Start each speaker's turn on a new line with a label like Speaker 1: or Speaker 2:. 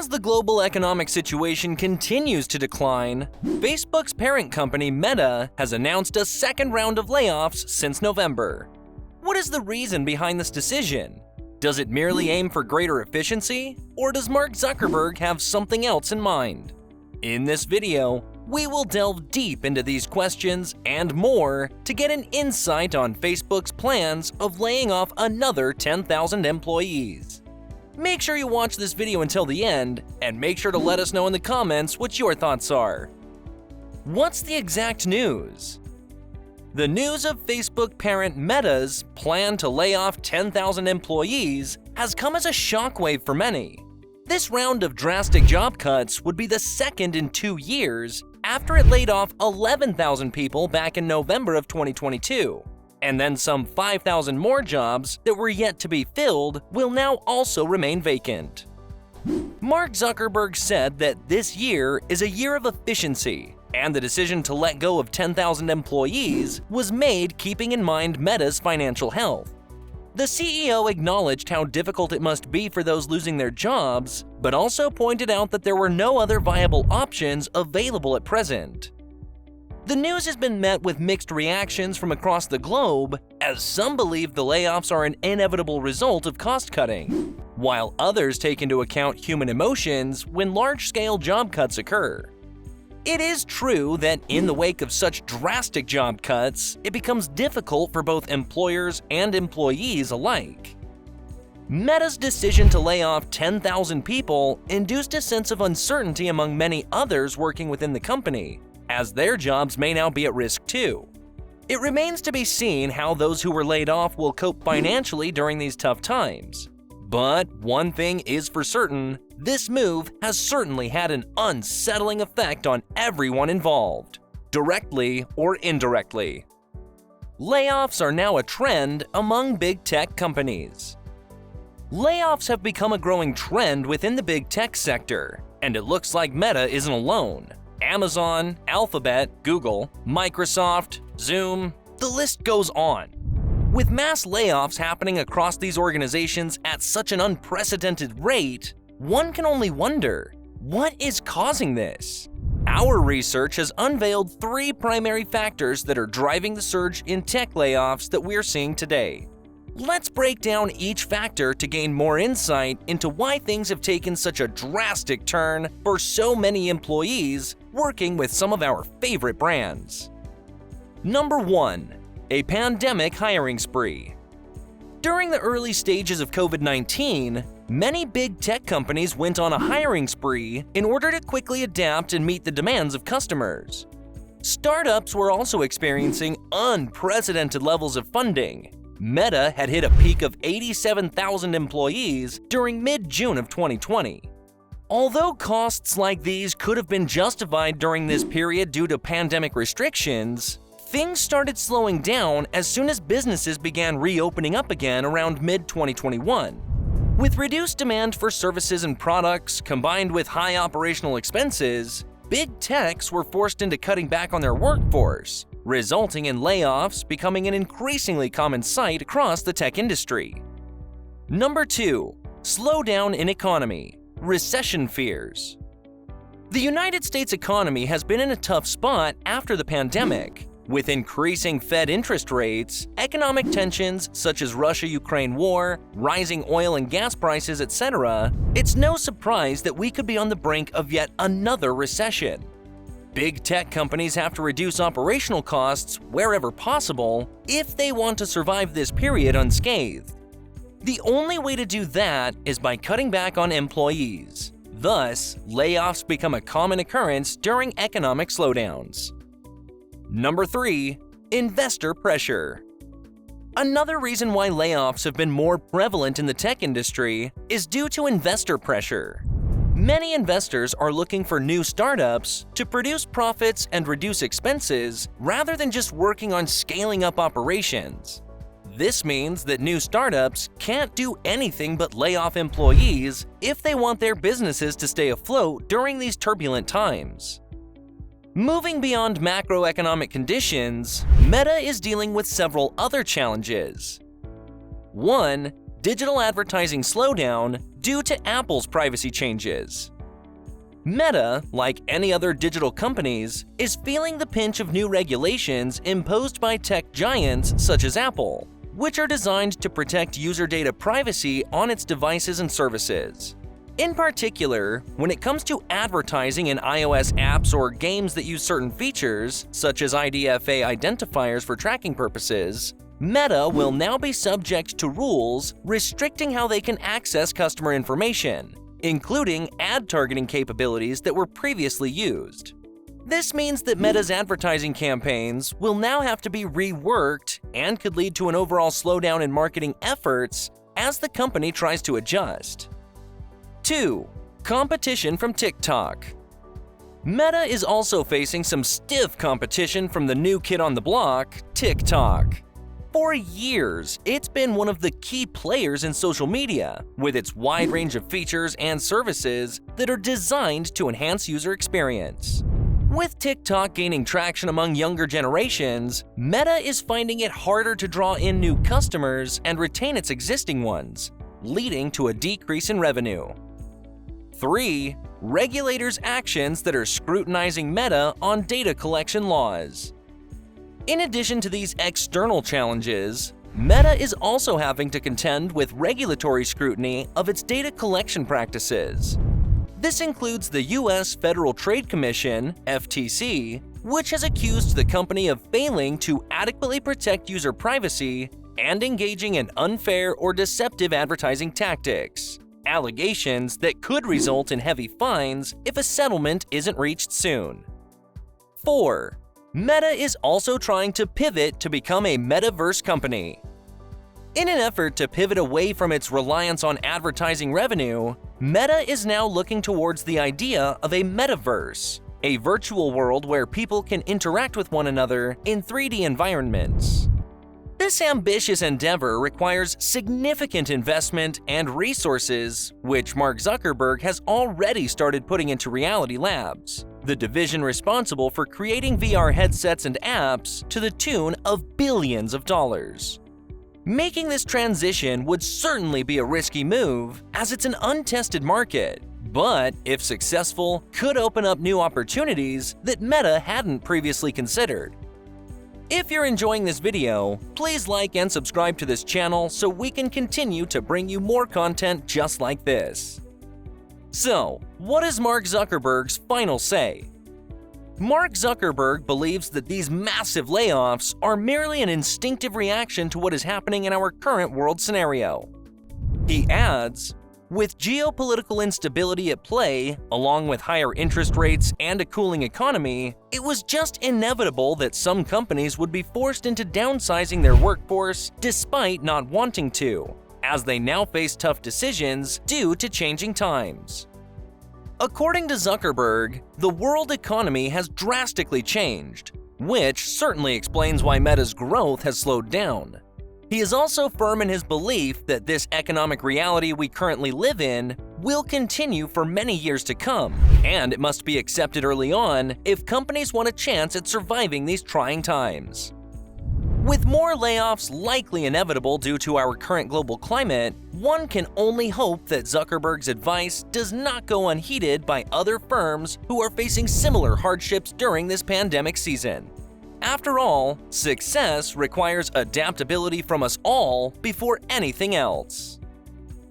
Speaker 1: As the global economic situation continues to decline, Facebook's parent company Meta has announced a second round of layoffs since November. What is the reason behind this decision? Does it merely aim for greater efficiency, or does Mark Zuckerberg have something else in mind? In this video, we will delve deep into these questions and more to get an insight on Facebook's plans of laying off another 10,000 employees. Make sure you watch this video until the end, and make sure to let us know in the comments what your thoughts are. What's the exact news? The news of Facebook parent Meta's plan to lay off 10,000 employees has come as a shockwave for many. This round of drastic job cuts would be the second in 2 years after it laid off 11,000 people back in November of 2022. And then some 5,000 more jobs that were yet to be filled will now also remain vacant. Mark Zuckerberg said that this year is a year of efficiency, and the decision to let go of 10,000 employees was made keeping in mind Meta's financial health. The CEO acknowledged how difficult it must be for those losing their jobs, but also pointed out that there were no other viable options available at present. The news has been met with mixed reactions from across the globe, as some believe the layoffs are an inevitable result of cost-cutting, while others take into account human emotions when large-scale job cuts occur. It is true that in the wake of such drastic job cuts, it becomes difficult for both employers and employees alike. Meta's decision to lay off 10,000 people induced a sense of uncertainty among many others working within the company, as their jobs may now be at risk too. It remains to be seen how those who were laid off will cope financially during these tough times. But one thing is for certain, this move has certainly had an unsettling effect on everyone involved, directly or indirectly. Layoffs are now a trend among big tech companies. Layoffs have become a growing trend within the big tech sector, and it looks like Meta isn't alone. Amazon, Alphabet, Google, Microsoft, Zoom, the list goes on. With mass layoffs happening across these organizations at such an unprecedented rate, one can only wonder, what is causing this? Our research has unveiled 3 primary factors that are driving the surge in tech layoffs that we're seeing today. Let's break down each factor to gain more insight into why things have taken such a drastic turn for so many employees working with some of our favorite brands. Number 1. A pandemic hiring spree. During the early stages of COVID-19, many big tech companies went on a hiring spree in order to quickly adapt and meet the demands of customers. Startups were also experiencing unprecedented levels of funding. Meta had hit a peak of 87,000 employees during mid-June of 2020. Although costs like these could have been justified during this period due to pandemic restrictions, things started slowing down as soon as businesses began reopening up again around mid-2021. With reduced demand for services and products combined with high operational expenses, big techs were forced into cutting back on their workforce, resulting in layoffs becoming an increasingly common sight across the tech industry. Number 2. Slowdown in economy. Recession fears. The United States economy has been in a tough spot after the pandemic. With increasing Fed interest rates, economic tensions such as Russia-Ukraine war, rising oil and gas prices, etc., it's no surprise that we could be on the brink of yet another recession. Big tech companies have to reduce operational costs wherever possible if they want to survive this period unscathed. The only way to do that is by cutting back on employees. Thus, layoffs become a common occurrence during economic slowdowns. Number 3. Investor pressure. Another reason why layoffs have been more prevalent in the tech industry is due to investor pressure. Many investors are looking for new startups to produce profits and reduce expenses rather than just working on scaling up operations. This means that new startups can't do anything but lay off employees if they want their businesses to stay afloat during these turbulent times. Moving beyond macroeconomic conditions, Meta is dealing with several other challenges. 1. Digital advertising slowdown due to Apple's privacy changes. Meta, like any other digital companies, is feeling the pinch of new regulations imposed by tech giants such as Apple, which are designed to protect user data privacy on its devices and services. In particular, when it comes to advertising in iOS apps or games that use certain features, such as IDFA identifiers for tracking purposes, Meta will now be subject to rules restricting how they can access customer information, including ad targeting capabilities that were previously used. This means that Meta's advertising campaigns will now have to be reworked and could lead to an overall slowdown in marketing efforts as the company tries to adjust. 2. Competition from TikTok. Meta is also facing some stiff competition from the new kid on the block, TikTok. For years, it's been one of the key players in social media, with its wide range of features and services that are designed to enhance user experience. With TikTok gaining traction among younger generations, Meta is finding it harder to draw in new customers and retain its existing ones, leading to a decrease in revenue. 3. Regulators' actions that are scrutinizing Meta on data collection laws. In addition to these external challenges, Meta is also having to contend with regulatory scrutiny of its data collection practices. This includes the U.S. Federal Trade Commission, FTC, which has accused the company of failing to adequately protect user privacy and engaging in unfair or deceptive advertising tactics, allegations that could result in heavy fines if a settlement isn't reached soon. 4. Meta is also trying to pivot to become a metaverse company. In an effort to pivot away from its reliance on advertising revenue, Meta is now looking towards the idea of a metaverse, a virtual world where people can interact with one another in 3D environments. This ambitious endeavor requires significant investment and resources, which Mark Zuckerberg has already started putting into Reality Labs, the division responsible for creating VR headsets and apps to the tune of billions of dollars. Making this transition would certainly be a risky move, as it's an untested market, but if successful, could open up new opportunities that Meta hadn't previously considered. If you're enjoying this video, please like and subscribe to this channel so we can continue to bring you more content just like this. So, what is Mark Zuckerberg's final say? Mark Zuckerberg believes that these massive layoffs are merely an instinctive reaction to what is happening in our current world scenario. He adds, with geopolitical instability at play, along with higher interest rates and a cooling economy, it was just inevitable that some companies would be forced into downsizing their workforce despite not wanting to, as they now face tough decisions due to changing times. According to Zuckerberg, the world economy has drastically changed, which certainly explains why Meta's growth has slowed down. He is also firm in his belief that this economic reality we currently live in will continue for many years to come, and it must be accepted early on if companies want a chance at surviving these trying times. With more layoffs likely inevitable due to our current global climate, one can only hope that Zuckerberg's advice does not go unheeded by other firms who are facing similar hardships during this pandemic season. After all, success requires adaptability from us all before anything else.